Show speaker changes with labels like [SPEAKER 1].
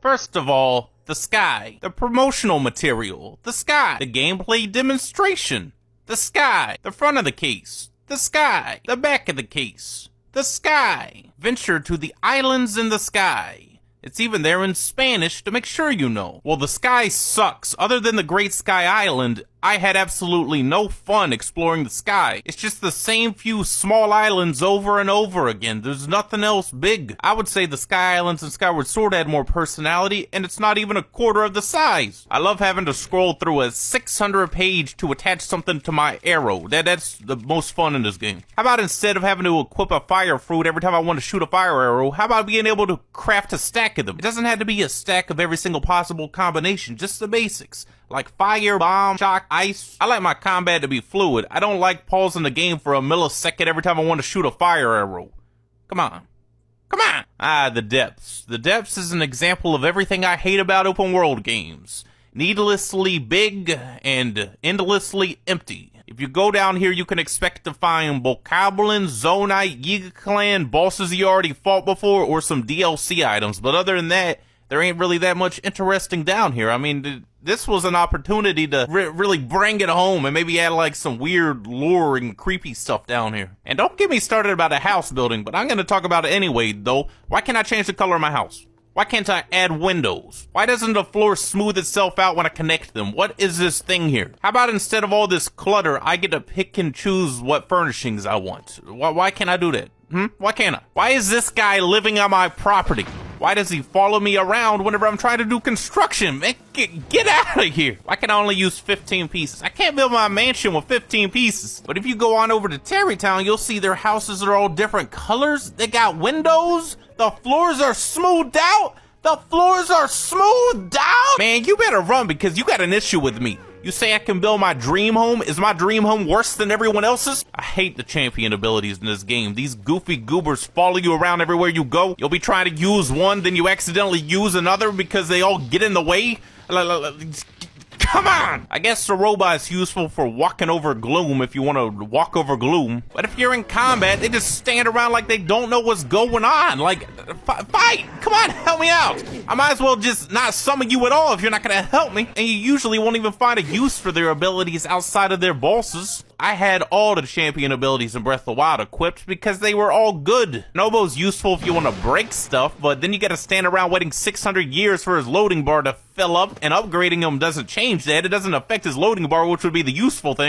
[SPEAKER 1] First of all, the sky. The promotional material. The sky. The gameplay demonstration. The sky. The front of the case. The sky. The back of the case. The sky. Venture to the islands in the sky. It's even there in Spanish to make sure you know. Well, the sky sucks. Other than the Great Sky Island, I had absolutely no fun exploring the sky. It's just the same few small islands over and over again. There's nothing else big. I would say the Sky Islands and Skyward Sword had more personality, and it's not even a quarter of the size. I love having to scroll through a 600 page to attach something to my arrow. That's the most fun in this game. How about instead of having to equip a fire fruit every time I want to shoot a fire arrow, how about being able to craft a stack of them? It doesn't have to be a stack of every single possible combination, just the basics. Like fire, bomb, shock, ice. I like my combat to be fluid. I don't like pausing the game for a millisecond every time I want to shoot a fire arrow. Come on. Come on! The depths. The depths is an example of everything I hate about open world games. Needlessly big and endlessly empty. If you go down here, you can expect to find Bokoblins, Zonite, Yiga Clan, bosses you already fought before, or some DLC items. But other than that, there ain't really that much interesting down here. I mean, this was an opportunity to really bring it home and maybe add like some weird lore and creepy stuff down here. And don't get me started about a house building, but I'm going to talk about it anyway, though. Why can't I change the color of my house? Why can't I add windows? Why doesn't the floor smooth itself out when I connect them? What is this thing here? How about instead of all this clutter, I get to pick and choose what furnishings I want? Why can't I do that? Why can't I? Why is this guy living on my property? Why does he follow me around whenever I'm trying to do construction? Man, get out of here. Why can I only use 15 pieces? I can't build my mansion with 15 pieces. But if you go on over to Terrytown, you'll see their houses are all different colors. They got windows. The floors are smoothed out. The floors are smoothed out. Man, you better run because you got an issue with me. You say I can build my dream home? Is my dream home worse than everyone else's? I hate the champion abilities in this game. These goofy goobers follow you around everywhere you go. You'll be trying to use one, then you accidentally use another because they all get in the way. Come on! I guess the robot's useful for walking over gloom if you want to walk over gloom. But if you're in combat, they just stand around like they don't know what's going on. Like, fight! Come on, help me out! I might as well just not summon you at all if you're not gonna help me. And you usually won't even find a use for their abilities outside of their bosses. I had all the champion abilities in Breath of the Wild equipped because they were all good. Nobo's useful if you want to break stuff, but then you gotta stand around waiting 600 years for his loading bar to fill up, and upgrading him doesn't change that. It doesn't affect his loading bar, which would be the useful thing.